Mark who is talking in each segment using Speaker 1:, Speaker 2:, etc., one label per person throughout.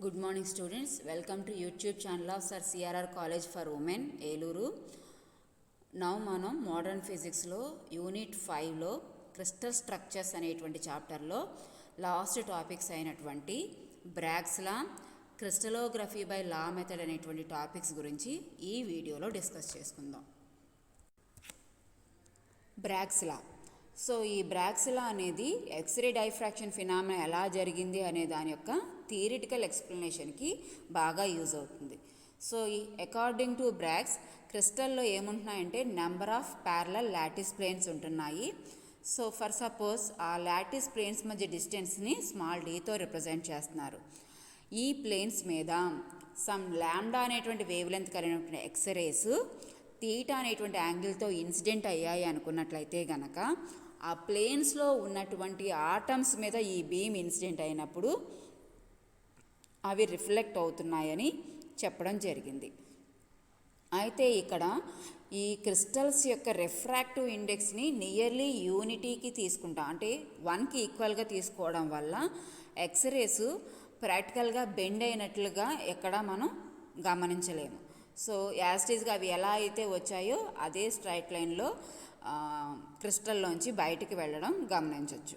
Speaker 1: Good morning students, welcome to YouTube channel of Sir CRR College for Women, Eluru. Now మనం modern ఫిజిక్స్లో unit 5లో crystal structures అనేటువంటి చాప్టర్లో last topics అయినటువంటి Bragg's law, crystallography by Laue method అనేటువంటి topics గురించి ఈ వీడియోలో discuss చేసుకుందాం. బ్రాగ్స్ లా. సో ఈ బ్రాగ్స్ లా అనేది ఎక్స్రే డైఫ్రాక్షన్ ఫినామినా ఎలా జరిగింది అనే దాని యొక్క థియరిటికల్ ఎక్స్ప్లెనేషన్కి బాగా యూజ్ అవుతుంది. సో ఈ అకార్డింగ్ టు బ్రాగ్స్ క్రిస్టల్లో ఏముంటున్నాయంటే number of parallel lattice planes ఉంటున్నాయి. సో ఫర్ సపోజ్ ఆ లాటిస్ ప్లేన్స్ మధ్య డిస్టెన్స్ని స్మాల్ డీతో రిప్రజెంట్ చేస్తున్నారు. ఈ ప్లేన్స్ మీద సమ్ ల్యాండా అనేటువంటి వేవ్ లెంత్ కలిగినటువంటి ఎక్స్రేస్ తీటా అనేటువంటి యాంగిల్తో ఇన్సిడెంట్ అయ్యాయి అనుకున్నట్లయితే గనక ఆ ప్లేన్స్లో ఉన్నటువంటి ఆటమ్స్ మీద ఈ బీమ్ ఇన్సిడెంట్ అయినప్పుడు అవి రిఫ్లెక్ట్ అవుతున్నాయని చెప్పడం జరిగింది. అయితే ఇక్కడ ఈ క్రిస్టల్స్ యొక్క రిఫ్రాక్టివ్ ఇండెక్స్ని నియర్లీ యూనిటీకి తీసుకుంటాం, అంటే 1కి ఈక్వల్గా తీసుకోవడం వల్ల ఎక్స్రేస్ ప్రాక్టికల్గా బెండ్ అయినట్లుగా ఎక్కడ మనం గమనించలేము. సో యాస్టీజ్గా అవి ఎలా అయితే వచ్చాయో అదే స్ట్రైట్ లైన్లో క్రిస్టల్లోంచి బయటికి వెళ్ళడం గమనించవచ్చు.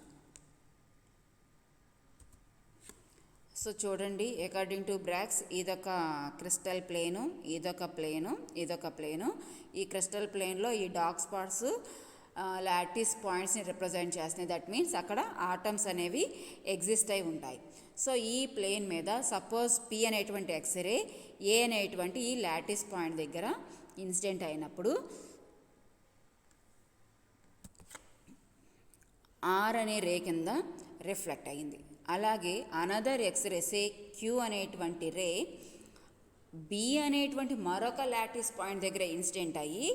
Speaker 1: సో చూడండి, అకార్డింగ్ టు బ్రాగ్స్ ఇదొక క్రిస్టల్ ప్లేను, ఇదొక ప్లేను. ఈ క్రిస్టల్ ప్లేన్లో ఈ డార్క్ స్పాట్స్ లాటిస్ పాయింట్స్ని రిప్రజెంట్ చేస్తున్నాయి. దట్ మీన్స్ అక్కడ ఆటమ్స్ అనేవి ఎగ్జిస్ట్ అయి ఉంటాయి. సో ఈ ప్లేన్ మీద సపోజ్ పి అనేటువంటి ఎక్స్రే ఏ అనేటువంటి ఈ లాటిస్ పాయింట్ దగ్గర ఇన్సిడెంట్ అయినప్పుడు ఆర్ అనే రే కింద రిఫ్లెక్ట్ అయ్యింది. అలాగే అనదర్ ఎక్స్రే సే క్యూ అనేటువంటి రే బి అనేటువంటి మరొక లాటిస్ పాయింట్ దగ్గర ఇన్సిడెంట్ అయ్యి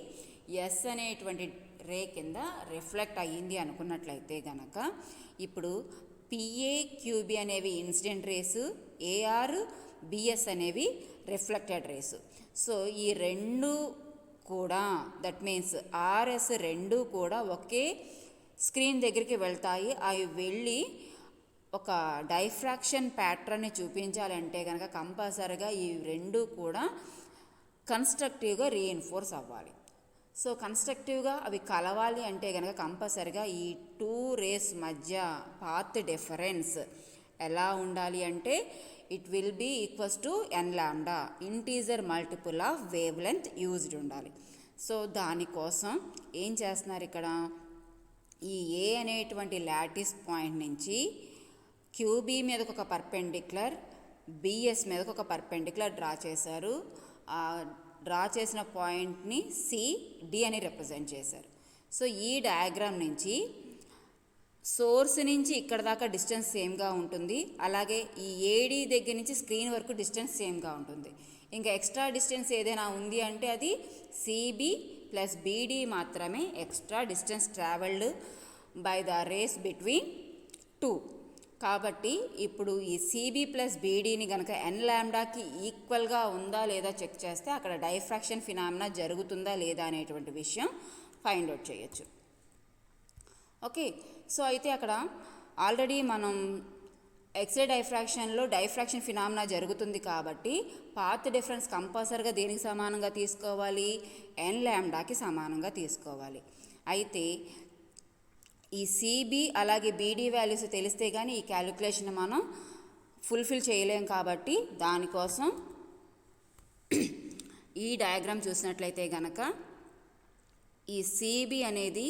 Speaker 1: ఎస్ అనేటువంటి రే కింద రిఫ్లెక్ట్ అయ్యింది అనుకున్నట్లయితే గనక ఇప్పుడు పిఏ క్యూబి అనేవి ఇన్సిడెంట్ రేసు, ఏఆర్ బిఎస్ అనేవి రిఫ్లెక్టెడ్ రేసు. సో ఈ రెండు కూడా దట్ మీన్స్ ఆర్ఎస్ రెండు కూడా ఒకే స్క్రీన్ దగ్గరికి వెళ్తాయి. అవి వెళ్ళి ఒక డైఫ్రాక్షన్ ప్యాటర్న్ని చూపించాలంటే కనుక కంపల్సరీగా ఈ రెండు కూడా కన్స్ట్రక్టివ్గా రీఎన్ఫోర్స్ అవ్వాలి. సో కన్స్ట్రక్టివ్గా అవి కలవాలి అంటే కనుక కంపల్సరీగా ఈ టూ రేస్ మధ్య పాత్ డిఫరెన్స్ ఎలా ఉండాలి అంటే it will be equals to n lambda, integer multiple of wavelength used ఉండాలి. సో దానికోసం ఏం చేస్తున్నారు ఇక్కడ, ఈ ఏ అనేటువంటి లాటిస్ పాయింట్ నుంచి క్యూబీ మీదకు ఒక పర్పెండిక్యులర్, బిఎస్ మీదకు ఒక పర్పెండిక్యులర్ డ్రా చేశారు. ఆ డ్రా చేసిన పాయింట్ని సిడి అని రిప్రజెంట్ చేశారు. సో ఈ డయాగ్రామ్ నుంచి సోర్స్ నుంచి ఇక్కడ దాకా డిస్టెన్స్ సేమ్గా ఉంటుంది. అలాగే ఈ ఏడి దగ్గర నుంచి స్క్రీన్ వరకు డిస్టెన్స్ సేమ్గా ఉంటుంది. ఇంకా ఎక్స్ట్రా డిస్టెన్స్ ఏదైనా ఉంది అంటే అది సిబి ప్లస్ బీడి మాత్రమే extra distance travelled by the rays between two. కాబట్టి ఇప్పుడు ఈ సిబి ప్లస్ బీడీని కనుక ఎన్ ల్యాండాకి ఈక్వల్గా ఉందా లేదా చెక్ చేస్తే అక్కడ డైఫ్రాక్షన్ ఫినామినా జరుగుతుందా లేదా అనేటువంటి విషయం ఫైండ్ అవుట్ చేయొచ్చు. ఓకే, సో అయితే అక్కడ ఆల్రెడీ మనం ఎక్స్రే డైఫ్రాక్షన్లో డైఫ్రాక్షన్ ఫినామినా జరుగుతుంది కాబట్టి పాత్ డిఫరెన్స్ కంపల్సరీగా దేనికి సమానంగా తీసుకోవాలి, ఎన్ ల్యాండాకి సమానంగా తీసుకోవాలి. అయితే ఈ సిబి అలాగే బీడీ వాల్యూస్ తెలిస్తే కానీ ఈ క్యాలిక్యులేషన్ మనం ఫుల్ఫిల్ చేయలేం. కాబట్టి దానికోసం ఈ డయాగ్రామ్ చూసినట్లయితే కనుక ఈ సిబి అనేది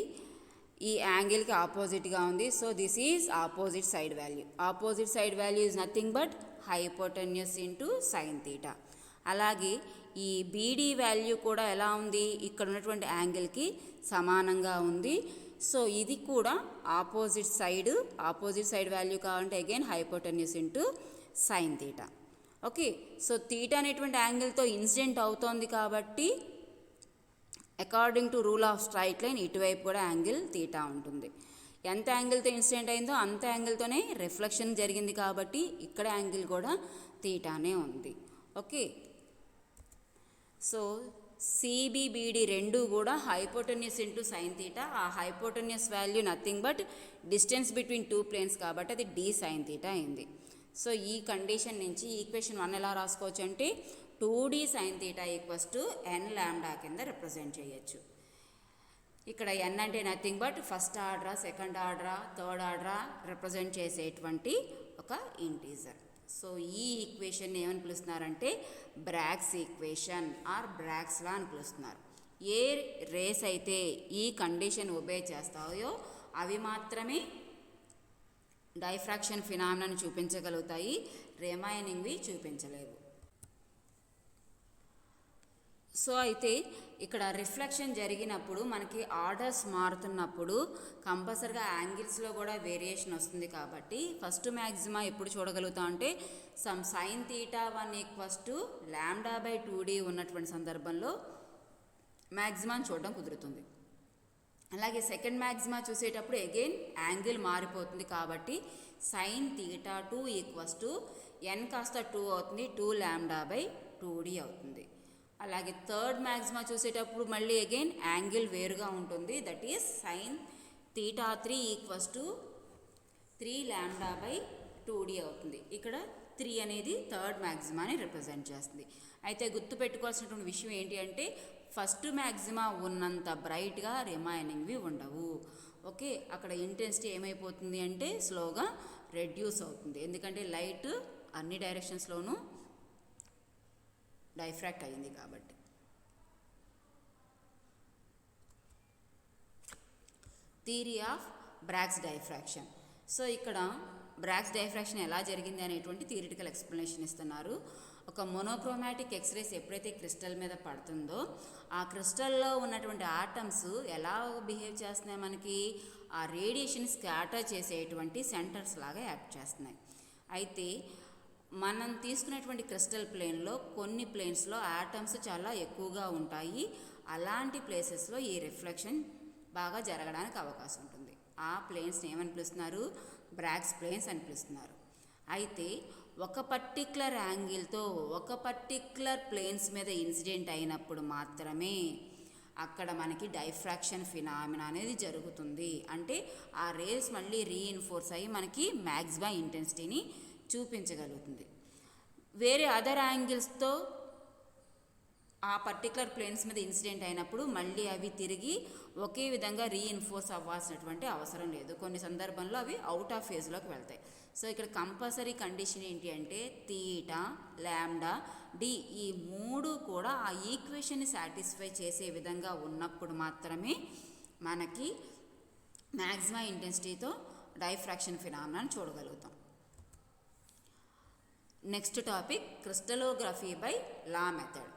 Speaker 1: ఈ యాంగిల్కి ఆపోజిట్గా ఉంది. So this is opposite side value. Opposite side value is nothing but hypotenuse into sine theta. అలాగే ఈ బీడీ వాల్యూ కూడా ఎలా ఉంది, ఇక్కడ ఉన్నటువంటి యాంగిల్కి సమానంగా ఉంది. సో ఇది కూడా ఆపోజిట్ సైడ్ వాల్యూ కావాలంటే again hypotenuse into sine theta. Okay, so theta అనేటువంటి యాంగిల్తో ఇన్సిడెంట్ అవుతోంది కాబట్టి according to rule of straight line ఇటువైపు కూడా యాంగిల్ తీటా ఉంటుంది. ఎంత యాంగిల్తో ఇన్సిడెంట్ అయిందో అంత యాంగిల్తోనే రిఫ్లెక్షన్ జరిగింది కాబట్టి ఇక్కడ యాంగిల్ కూడా తీటానే ఉంది. ఓకే, సో సిబిబిడి రెండు కూడా హైపోటెన్యూస్ ఇంటూ సైన్ తీటా. ఆ hypotenuse value nothing but distance between two planes కాబట్టి అది డి సైన్ తీటా అయింది. సో ఈ కండిషన్ నుంచి ఈక్వేషన్ 1 ఎలా రాసుకోవచ్చు అంటే 2d sin theta = n lambda కింద రిప్రజెంట్ చేయొచ్చు. ఇక్కడ n అంటే నథింగ్ బట్ ఫస్ట్ ఆర్డరా, సెకండ్ ఆర్డరా, థర్డ్ ఆర్డరా రిప్రజెంట్ చేసేటువంటి ఒక ఇంటీజర్. సో ఈ ఈక్వేషన్ ఏమని పిలుస్తున్నారంటే Bragg's equation or Bragg's law అని పిలుస్తున్నారు. ఏ రేస్ అయితే ఈ కండిషన్ ఒబే చేస్తాయో అవి మాత్రమే డైఫ్రాక్షన్ ఫినామినాని చూపించగలుగుతాయి, రిమైనింగ్వి చూపించలేవు. సో అయితే ఇక్కడ రిఫ్లెక్షన్ జరిగినప్పుడు మనకి ఆర్డర్స్ మారుతున్నప్పుడు కంపల్సరిగా యాంగిల్స్లో కూడా వేరియేషన్ వస్తుంది. కాబట్టి ఫస్ట్ మ్యాక్సిమా ఎప్పుడు చూడగలుగుతాం అంటే సమ్ sin θ 1 = λ/2d ఉన్నటువంటి సందర్భంలో మ్యాక్సిమాని చూడడం కుదురుతుంది. అలాగే సెకండ్ మ్యాక్సిమా చూసేటప్పుడు అగైన్ యాంగిల్ మారిపోతుంది కాబట్టి sin θ 2 = n కాస్త 2 అవుతుంది, 2 λ/2d అవుతుంది. అలాగే థర్డ్ మ్యాక్సిమా చూసేటప్పుడు మళ్ళీ అగైన్ యాంగిల్ వేరుగా ఉంటుంది, దట్ ఈస్ sin θ 3 = 3 λ/2d అవుతుంది. ఇక్కడ 3 అనేది థర్డ్ మ్యాక్సిమాని రిప్రజెంట్ చేస్తుంది. అయితే గుర్తుపెట్టుకోవాల్సినటువంటి విషయం ఏంటి అంటే ఫస్ట్ మ్యాక్సిమా ఉన్నంత బ్రైట్గా రిమైనింగ్వి ఉండవు. ఓకే, అక్కడ ఇంటెన్సిటీ ఏమైపోతుంది అంటే స్లోగా రెడ్యూస్ అవుతుంది, ఎందుకంటే లైట్ అన్ని డైరెక్షన్స్లోనూ డైఫ్రాక్ట్ అయింది కాబట్టి. Theory of Bragg's diffraction. So ఇక్కడ బ్రాగ్స్ డైఫ్రాక్షన్ ఎలా జరిగింది అనేటువంటి థియరిటికల్ ఎక్స్ప్లెనేషన్ ఇస్తున్నారు. ఒక మోనోక్రోమాటిక్ ఎక్స్రేస్ ఎప్పుడైతే క్రిస్టల్ మీద పడుతుందో ఆ క్రిస్టల్లో ఉన్నటువంటి ఆటమ్స్ ఎలా బిహేవ్ చేస్తున్నాయి, మనకి ఆ రేడియేషన్ స్కాటర్ చేసేటువంటి సెంటర్స్ లాగా యాక్ట్ చేస్తున్నాయి. అయితే మనం తీసుకునేటువంటి క్రిస్టల్ ప్లేన్లో కొన్ని ప్లేన్స్లో ఆటమ్స్ చాలా ఎక్కువగా ఉంటాయి. అలాంటి ప్లేసెస్లో ఈ రిఫ్లెక్షన్ బాగా జరగడానికి అవకాశం ఉంటుంది. ఆ ప్లేన్స్ని ఏమని పిలుస్తున్నారు, బ్రాగ్స్ ప్లేన్స్ అని పిలుస్తున్నారు. అయితే ఒక పర్టిక్యులర్ యాంగిల్తో ఒక పర్టిక్యులర్ ప్లేన్స్ మీద ఇన్సిడెంట్ అయినప్పుడు మాత్రమే అక్కడ మనకి డైఫ్రాక్షన్ ఫినామినా అనేది జరుగుతుంది. అంటే ఆ రేస్ మళ్ళీ రీఇన్ఫోర్స్ అయ్యి మనకి మ్యాక్సిమం ఇంటెన్సిటీని చూపించగలుగుతుంది. వేరే అదర్ యాంగిల్స్తో ఆ పర్టికులర్ ప్లేన్స్ మీద ఇన్సిడెంట్ అయినప్పుడు మళ్ళీ అవి తిరిగి ఒకే విధంగా రీఇన్ఫోర్స్ అవ్వాల్సినటువంటి అవసరం లేదు. కొన్ని సందర్భంలో అవి అవుట్ ఆఫ్ ఫేజ్లోకి వెళ్తాయి. సో ఇక్కడ కంపల్సరీ కండిషన్ ఏంటి అంటే తీటా, లాంబ్డా, డి ఈ మూడు కూడా ఆ ఈక్వేషన్ని సాటిస్ఫై చేసే విధంగా ఉన్నప్పుడు మాత్రమే మనకి మ్యాక్సిమం ఇంటెన్సిటీతో డైఫ్రాక్షన్ ఫినామినాని చూడగలుగుతాం. Next topic crystallography by Laue method.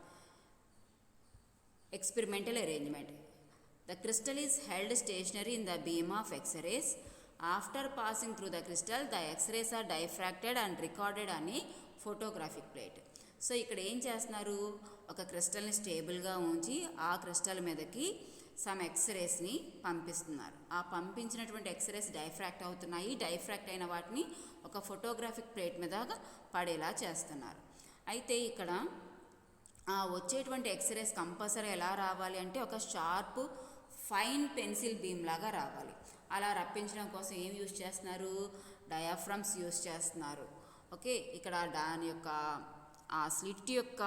Speaker 1: Experimental arrangement. The crystal is held stationary in the beam of X-rays. After passing through the crystal, the X-rays are diffracted and recorded on a photographic plate. So ఇక్కడ ఏం చేస్తున్నారు, ఒక క్రిస్టల్ని స్టేబుల్గా ఉంచి ఆ crystal మీదకి some ఎక్స్రేస్ని పంపిస్తున్నారు. ఆ పంపించినటువంటి ఎక్స్రేస్ డైఫ్రాక్ట్ అవుతున్నాయి. డైఫ్రాక్ట్ అయిన వాటిని ఒక ఫోటోగ్రాఫిక్ ప్లేట్ మీద పడేలా చేస్తున్నారు. అయితే ఇక్కడ వచ్చేటువంటి ఎక్స్రేస్ కంపల్సరీ ఎలా రావాలి అంటే ఒక షార్ప్ ఫైన్ పెన్సిల్ బీమ్ లాగా రావాలి. అలా రప్పించడం కోసం ఏం యూజ్ చేస్తున్నారు, డయాఫ్రమ్స్ యూజ్ చేస్తున్నారు. ఓకే, ఇక్కడ దాని యొక్క ఆ స్లిట్ యొక్క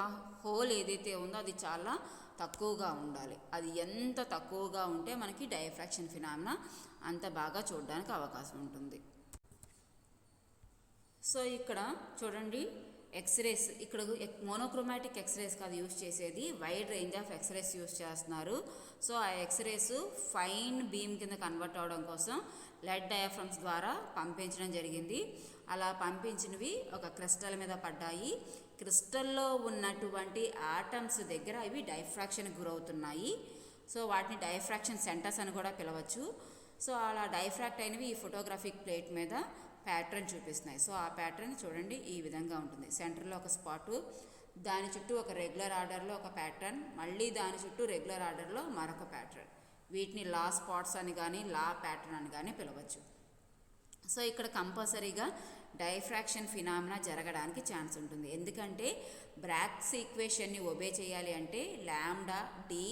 Speaker 1: హోల్ ఏదైతే ఉందో అది చాలా తక్కువగా ఉండాలి. అది ఎంత తక్కువగా ఉంటే మనకి డైఫ్రాక్షన్ ఫినామినా అంత బాగా చూడడానికి అవకాశం ఉంటుంది. సో ఇక్కడ చూడండి, ఎక్స్రేస్ ఇక్కడ మోనోక్రోమాటిక్ ఎక్స్రేస్ కాదు యూజ్ చేసేది, wide range of X rays use చేస్తున్నారు. సో ఆ ఎక్స్రేస్ ఫైన్ బీమ్ కింద కన్వర్ట్ అవడం కోసం లెడ్ డయాఫ్రమ్స్ ద్వారా పంపించడం జరిగింది. అలా పంపించినవి ఒక క్రిస్టల్ మీద పడ్డాయి. క్రిస్టల్లో ఉన్నటువంటి ఆటమ్స్ దగ్గర ఇవి డైఫ్రాక్షన్కి గురవుతున్నాయి. సో వాటిని డైఫ్రాక్షన్ సెంటర్స్ అని కూడా పిలవచ్చు. సో అలా డైఫ్రాక్ట్ అయినవి ఈ ఫోటోగ్రాఫిక్ ప్లేట్ మీద ప్యాటర్న్ చూపిస్తున్నాయి. సో ఆ ప్యాటర్న్ చూడండి ఈ విధంగా ఉంటుంది. సెంటర్లో ఒక స్పాటు, దాని చుట్టూ ఒక రెగ్యులర్ ఆర్డర్లో ఒక ప్యాటర్న్, మళ్ళీ దాని చుట్టూ రెగ్యులర్ ఆర్డర్లో మరొక ప్యాటర్న్. వీటిని లా స్పాట్స్ అని కానీ లా ప్యాటర్న్ అని కానీ పిలవచ్చు. సో ఇక్కడ కంపల్సరీగా డైఫ్రాక్షన్ ఫినామినా జరగడానికి ఛాన్స్ ఉంటుంది. ఎందుకంటే బ్రాగ్స్ ఈక్వేషన్ని ఒబే చేయాలి అంటే లాంబ్డా, డి,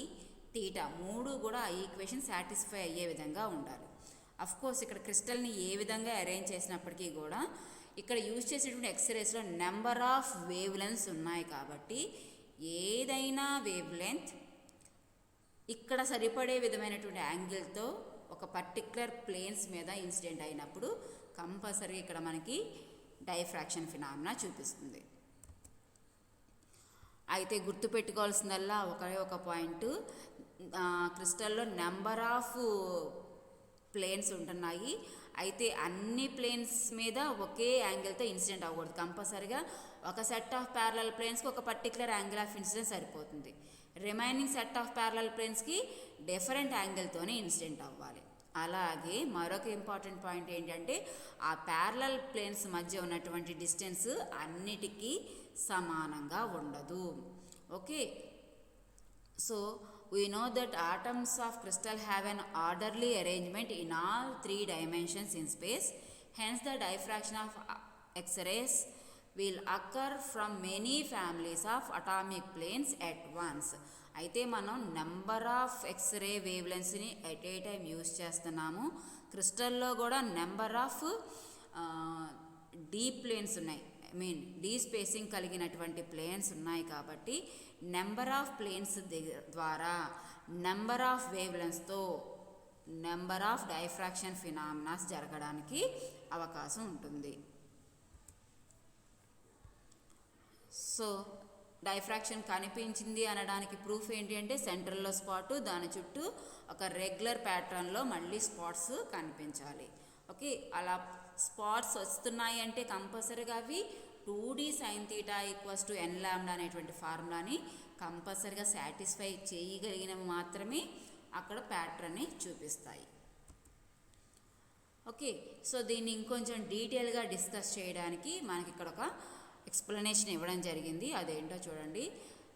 Speaker 1: తీటా మూడు కూడా ఆ ఈక్వేషన్ సాటిస్ఫై అయ్యే విధంగా ఉండాలి. కోర్స్ ఇక్కడ క్రిస్టల్ని ఏ విధంగా అరేంజ్ చేసినప్పటికీ కూడా ఇక్కడ యూజ్ చేసేటువంటి ఎక్స్రేస్లో నెంబర్ ఆఫ్ వేవ్ లెంత్స్ ఉన్నాయి కాబట్టి ఏదైనా వేవ్ లెంత్ ఇక్కడ సరిపడే విధమైనటువంటి యాంగిల్తో ఒక పర్టిక్యులర్ ప్లేన్స్ మీద ఇన్సిడెంట్ అయినప్పుడు కంపల్సరీ ఇక్కడ మనకి డైఫ్రాక్షన్ ఫినామినా చూపిస్తుంది. అయితే గుర్తుపెట్టుకోవాల్సిందల్లా ఒక పాయింట్, క్రిస్టల్లో నెంబర్ ఆఫ్ ప్లేన్స్ ఉంటున్నాయి. అయితే అన్ని ప్లేన్స్ మీద ఒకే యాంగిల్తో ఇన్సిడెంట్ అవ్వకూడదు. కంపల్సరీగా ఒక సెట్ ఆఫ్ ప్యారలల్ ప్లేన్స్కి ఒక పర్టికులర్ యాంగిల్ ఆఫ్ ఇన్సిడెంట్ సరిపోతుంది. రిమైనింగ్ సెట్ ఆఫ్ ప్యారలల్ ప్లేన్స్కి డిఫరెంట్ యాంగిల్తోనే ఇన్సిడెంట్ అవ్వాలి. అలాగే మరొక ఇంపార్టెంట్ పాయింట్ ఏంటంటే ఆ ప్యారలల్ ప్లేన్స్ మధ్య ఉన్నటువంటి డిస్టెన్స్ అన్నిటికీ సమానంగా ఉండదు. Okay, so we know that atoms of crystal have an orderly arrangement in all 3 dimensions in space. Hence the diffraction of X-rays will occur from many families of atomic planes at once. అయితే మనం number of X-ray wave లెన్స్ని at a time use చేస్తున్నాము. క్రిస్టల్లో కూడా number of deep planes ఉన్నాయి, d spacing కలిగినటువంటి planes ఉన్నాయి. కాబట్టి నెంబర్ ఆఫ్ ప్లేన్స్ ద్వారా నెంబర్ ఆఫ్ వేవ్ లెన్స్తో నెంబర్ ఆఫ్ డైఫ్రాక్షన్ ఫినామినాస్ జరగడానికి అవకాశం ఉంటుంది. సో డైఫ్రాక్షన్ కనిపించింది అనడానికి ప్రూఫ్ ఏంటి అంటే సెంట్రల్లో స్పాటు, దాని చుట్టూ ఒక రెగ్యులర్ ప్యాటర్న్లో మళ్ళీ స్పాట్స్ కనిపించాలి. ఓకే, అలా స్పాట్స్ వస్తున్నాయి అంటే కంపల్సరీగా అవి 2D sin θ = n λ అనేటువంటి ఫార్ములాని కంపల్సరీగా సాటిస్ఫై చేయగలిగినవి మాత్రమే అక్కడ ప్యాటర్న్ని చూపిస్తాయి. ఓకే, సో దీన్ని ఇంకొంచెం డీటెయిల్గా డిస్కస్ చేయడానికి మనకి ఇక్కడ ఒక ఎక్స్ప్లెనేషన్ ఇవ్వడం జరిగింది. అదేంటో చూడండి.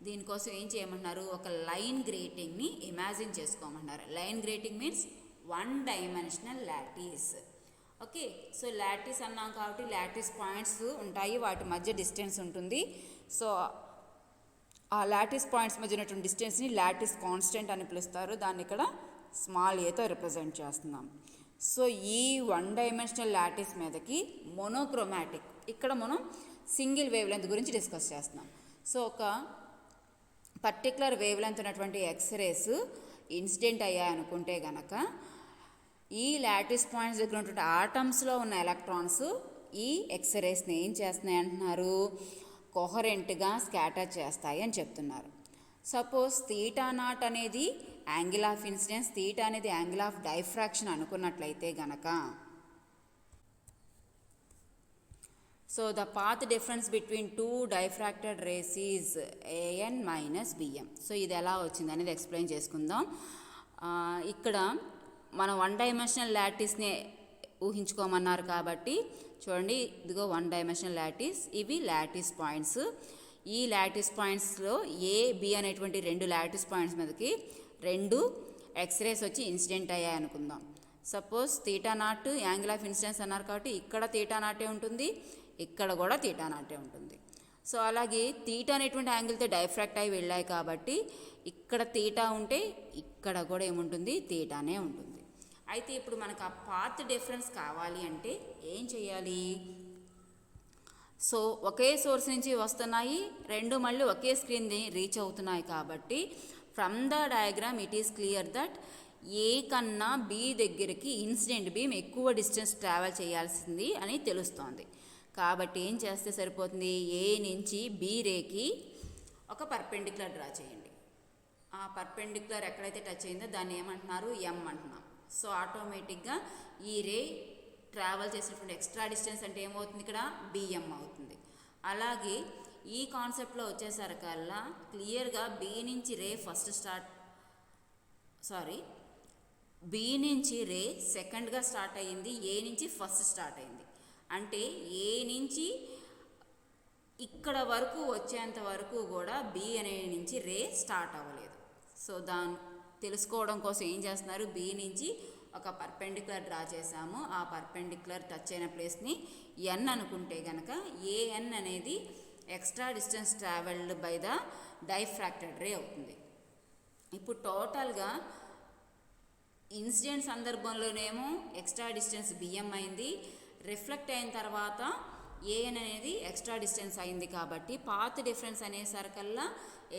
Speaker 1: దీనికోసం ఏం చేయమంటున్నారు, ఒక లైన్ గ్రేటింగ్ని ఇమాజిన్ చేసుకోమంటున్నారు. Line grating means 1 dimensional lattice. Okay, so lattice అన్నాం కాబట్టి లాటిస్ పాయింట్స్ ఉంటాయి, వాటి మధ్య డిస్టెన్స్ ఉంటుంది. సో ఆ లాటిస్ పాయింట్స్ మధ్య ఉన్నటువంటి డిస్టెన్స్ని లాటిస్ కాన్స్టెంట్ అని పిలుస్తారు. దాన్ని ఇక్కడ స్మాల్ ఏతో రిప్రజెంట్ చేస్తున్నాం. సో ఈ 1 డైమెన్షనల్ లాటిస్ మీదకి మోనోక్రోమాటిక్, ఇక్కడ మనం సింగిల్ వేవ్ లెంత్ గురించి డిస్కస్ చేస్తున్నాం. సో ఒక పర్టికులర్ వేవ్ లెంత్ ఉన్నటువంటి ఎక్స్రేస్ ఇన్సిడెంట్ అయ్యాయనుకుంటే గనక ఈ లాటిస్ పాయింట్స్ దగ్గర ఉన్నటువంటి ఆటమ్స్లో ఉన్న ఎలక్ట్రాన్స్ ఈ ఎక్స్రేస్ని ఏం చేస్తున్నాయి అంటున్నారు, కొహరెంట్గా స్కాటర్ చేస్తాయి అని చెప్తున్నారు. సపోజ్ θ0 అనేది యాంగిల్ ఆఫ్ ఇన్సిడెన్స్, θ అనేది యాంగిల్ ఆఫ్ డైఫ్రాక్షన్ అనుకున్నట్లయితే గనక, so the path difference between 2 diffracted rays is an - bm. సో ఇది ఎలా వచ్చింది అనేది ఎక్స్ప్లెయిన్ చేసుకుందాం. ఇక్కడ మనం 1 డైమెన్షనల్ లాటిస్ని ఊహించుకోమన్నారు కాబట్టి చూడండి, ఇదిగో 1 డైమెన్షనల్ లాటిస్, ఇవి లాటిస్ పాయింట్స్. ఈ లాటిస్ పాయింట్స్లో A, B అనేటువంటి 2 లాటిస్ పాయింట్స్ మీదకి 2 ఎక్స్రేస్ వచ్చి ఇన్సిడెంట్ అయ్యాయి అనుకుందాం. సపోజ్ θ0 యాంగిల్ ఆఫ్ ఇన్సిడెన్స్ అన్నారు కాబట్టి ఇక్కడ θ0 ఉంటుంది, ఇక్కడ కూడా θ0 ఉంటుంది. సో అలాగే θ అనేటువంటి యాంగిల్తో డైఫ్రాక్ట్ అయి వెళ్ళాయి కాబట్టి ఇక్కడ θ ఉంటే ఇక్కడ కూడా ఏముంటుంది, θనే ఉంటుంది. అయితే ఇప్పుడు మనకు ఆ పాత్ డిఫరెన్స్ కావాలి అంటే ఏం చేయాలి, సో ఒకే సోర్స్ నుంచి వస్తున్నాయి, 2 మళ్ళీ ఒకే స్క్రీన్ని రీచ్ అవుతున్నాయి కాబట్టి from the diagram it is clear that A కన్నా బి దగ్గరికి ఇన్సిడెంట్ బీమ్ ఎక్కువ డిస్టెన్స్ ట్రావెల్ చేయాల్సింది అని తెలుస్తోంది. కాబట్టి ఏం చేస్తే సరిపోతుంది, ఏ నుంచి బి రేకి ఒక పర్పెండిక్యులర్ డ్రా చేయండి. ఆ పర్పెండిక్యులర్ ఎక్కడైతే టచ్ అయిందో దాన్ని ఏమంటున్నారు, ఎం అంటున్నాం. సో ఆటోమేటిక్గా ఈ రే ట్రావెల్ చేసినటువంటి ఎక్స్ట్రా డిస్టెన్స్ అంటే ఏమవుతుంది, ఇక్కడ బిఎం అవుతుంది. అలాగే ఈ కాన్సెప్ట్లో వచ్చేసరికల్లా క్లియర్గా బి నుంచి రే బి నుంచి రే సెకండ్గా స్టార్ట్ అయ్యింది, ఏ నుంచి ఫస్ట్ స్టార్ట్ అయింది. అంటే ఏ నుంచి ఇక్కడ వరకు వచ్చేంత వరకు కూడా బి అనే నుంచి రే స్టార్ట్ అవ్వలేదు. సో దాన్ని తెలుసుకోవడం కోసం ఏం చేస్తున్నారు, బి నుంచి ఒక పర్పెండిక్యులర్ డ్రా చేసాము. ఆ పర్పెండిక్యులర్ టచ్ అయిన ప్లేస్ని ఎన్ అనుకుంటే కనుక ఏఎన్ అనేది extra distance travelled by the diffracted ray అవుతుంది. ఇప్పుడు టోటల్గా ఇన్సిడెంట్ సందర్భంలోనేమో ఎక్స్ట్రా డిస్టెన్స్ బిఎం అయింది, రిఫ్లెక్ట్ అయిన తర్వాత ఏఎన్ అనేది ఎక్స్ట్రా డిస్టెన్స్ అయింది కాబట్టి పాత్ డిఫరెన్స్ అనేసరికల్లా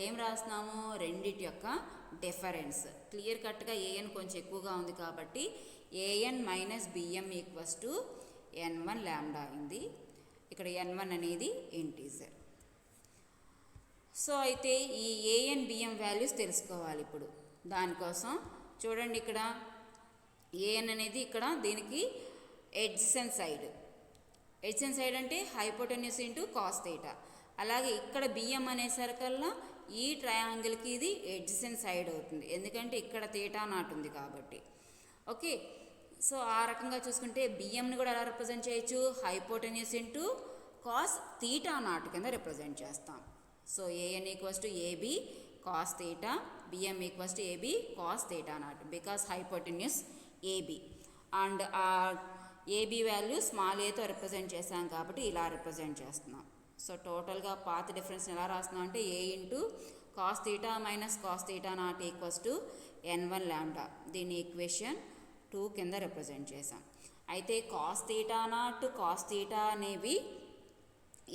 Speaker 1: ఏం రాస్తున్నాము, రెండిటి యొక్క డిఫరెన్స్. క్లియర్ కట్గా ఏఎన్ కొంచెం ఎక్కువగా ఉంది కాబట్టి AN minus BM equals to n1 lambda అయింది. ఇక్కడ n1 అనేది ఇంటీజర్. సో అయితే ఈ ఏఎన్ బిఎం వాల్యూస్ తెలుసుకోవాలి ఇప్పుడు. దానికోసం చూడండి, ఇక్కడ ఏఎన్ అనేది ఇక్కడ దీనికి ఎడ్జసెంట్ సైడ్ అంటే హైపోటెన్యూస్ ఇంటూ కాస్ థీటా. అలాగే ఇక్కడ బిఎం అనేసరికల్లా ఈ ట్రయాంగిల్కి ఇది ఎడ్జసెంట్ సైడ్ అవుతుంది, ఎందుకంటే ఇక్కడ థీటా నాట్ ఉంది కాబట్టి. ఓకే, సో ఆ రకంగా చూసుకుంటే బిఎంని కూడా ఎలా రిప్రజెంట్ చేయొచ్చు, hypotenuse into cos theta naught కింద రిప్రజెంట్ చేస్తాం. So AN equals to AB cos theta, BM equals to AB cos theta naught because hypotenuse AB. And ఆ ఏబి వాల్యూ స్మాల్ ఏతో రిప్రజెంట్ చేసాం కాబట్టి ఇలా రిప్రజెంట్ చేస్తున్నాం. సో టోటల్గా పాత్ డిఫరెన్స్ ఎలా రాస్తున్నాం అంటే a into cos theta minus cos theta naught equals to n1 lambda. దీన్ని ఈక్వేషన్ 2 కింద రిప్రజెంట్ చేసాం. అయితే cos theta naught cos theta అనేవి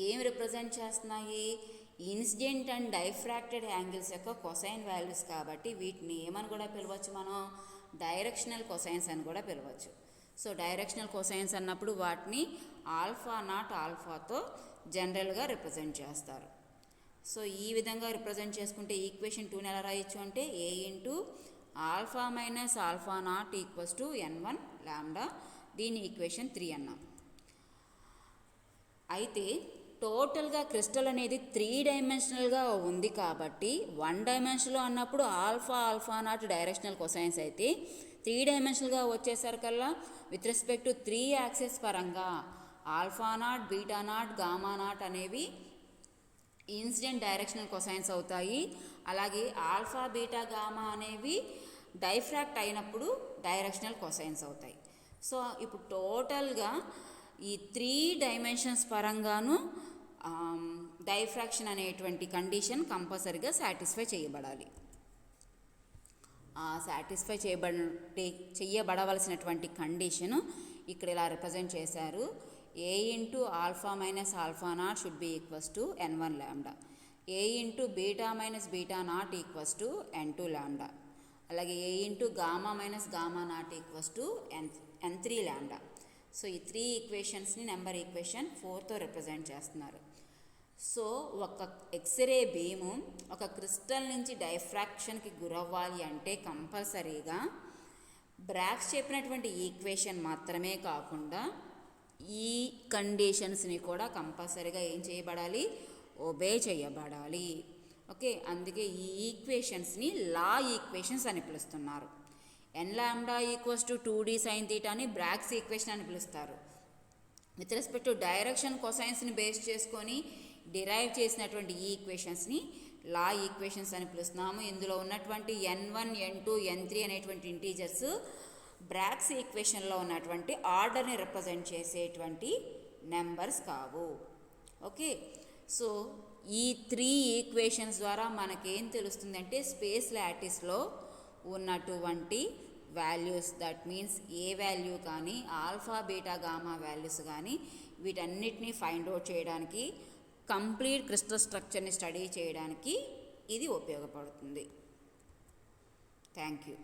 Speaker 1: ఏం రిప్రజెంట్ చేస్తున్నాయి, ఇన్సిడెంట్ అండ్ డైఫ్రాక్టెడ్ యాంగిల్స్ యొక్క కొసైన్ వాల్యూస్ కాబట్టి వీటిని ఏమని కూడా పిలవచ్చు, మనం డైరెక్షనల్ కొసైన్స్ అని కూడా పిలవచ్చు. సో డైరెక్షనల్ కొసైన్స్ అన్నప్పుడు వాటిని ఆల్ఫా నాట్ ఆల్ఫాతో జనరల్గా రిప్రజెంట్ చేస్తారు. సో ఈ విధంగా రిప్రజెంట్ చేసుకుంటే ఈక్వేషన్ 2ని ఎలా రాయొచ్చు అంటే a into alpha minus alpha naught equals to n1 lambda. దీని ఈక్వేషన్ 3 అన్నాం. అయితే టోటల్గా క్రిస్టల్ అనేది 3 డైమెన్షనల్గా ఉంది కాబట్టి 1 డైమెన్షన్లో అన్నప్పుడు ఆల్ఫా నాట్ డైరెక్షనల్ కొసైన్స్ అయితే 3 డైమెన్షనల్గా వచ్చేసరికల్లా విత్ రెస్పెక్ట్ టు 3 యాక్సెస్ పరంగా alpha naught, beta naught, gamma naught అనేవి ఇన్సిడెంట్ డైరెక్షనల్ కొసైన్స్ అవుతాయి. అలాగే ఆల్ఫా, బీటా, గామా అనేవి డైఫ్రాక్ట్ అయినప్పుడు డైరెక్షనల్ కొసైన్స్ అవుతాయి. సో ఇప్పుడు టోటల్గా ఈ 3 డైమెన్షన్స్ పరంగాను డైఫ్రాక్షన్ అనేటువంటి కండిషన్ కంపల్సరీగా సాటిస్ఫై చేయబడాలి. సాటిస్ఫై చేయబడవలసినటువంటి కండిషను ఇక్కడ ఇలా రిప్రజెంట్ చేశారు. A into alpha minus alpha naught should be equals to n1 lambda. A into beta minus beta naught equals to n2 lambda. అలాగే a into gamma minus gamma naught equals to n3 lambda. So ఈ 3 ఈక్వేషన్స్ని number equation 4తో represent చేస్తున్నారు. So ఒక X-ray beam ఒక crystal నుంచి డైఫ్రాక్షన్కి గురవ్వాలి అంటే కంపల్సరీగా బ్రాగ్స్ చెప్పినటువంటి ఈక్వేషన్ మాత్రమే కాకుండా ఈ కండిషన్స్ని కూడా కంపల్సరీగా ఏం చేయబడాలి, ఒబే చేయబడాలి. ఓకే, అందుకే ఈ ఈక్వేషన్స్ని లా ఈక్వేషన్స్ అని పిలుస్తున్నారు. n lambda equals to 2d sine థీటాని బ్రాగ్స్ ఈక్వేషన్ అని పిలుస్తారు. విత్ రెస్పెక్ట్ టు డైరెక్షన్ కొసైన్స్ని బేస్ చేసుకొని డిరైవ్ చేసినటువంటి ఈ ఈక్వేషన్స్ని లా ఈక్వేషన్స్ అని పిలుస్తున్నాము. ఇందులో ఉన్నటువంటి n1, n2, n3 అనేటువంటి ఇంటీజర్స్ బ్రాగ్స్ ఈక్వేషన్లో ఉన్నటువంటి ఆర్డర్ని రిప్రజెంట్ చేసేటువంటి నెంబర్స్ కావు. ఓకే, సో ఈ 3 ఈక్వేషన్స్ ద్వారా మనకేం తెలుస్తుందంటే స్పేస్ లాటిస్లో ఉన్నటువంటి values, that means A value కానీ ఆల్ఫా, బీటా, గామా వాల్యూస్ కానీ వీటన్నిటిని ఫైండ్ అవుట్ చేయడానికి, కంప్లీట్ క్రిస్టల్ స్ట్రక్చర్ని స్టడీ చేయడానికి ఇది ఉపయోగపడుతుంది. Thank you.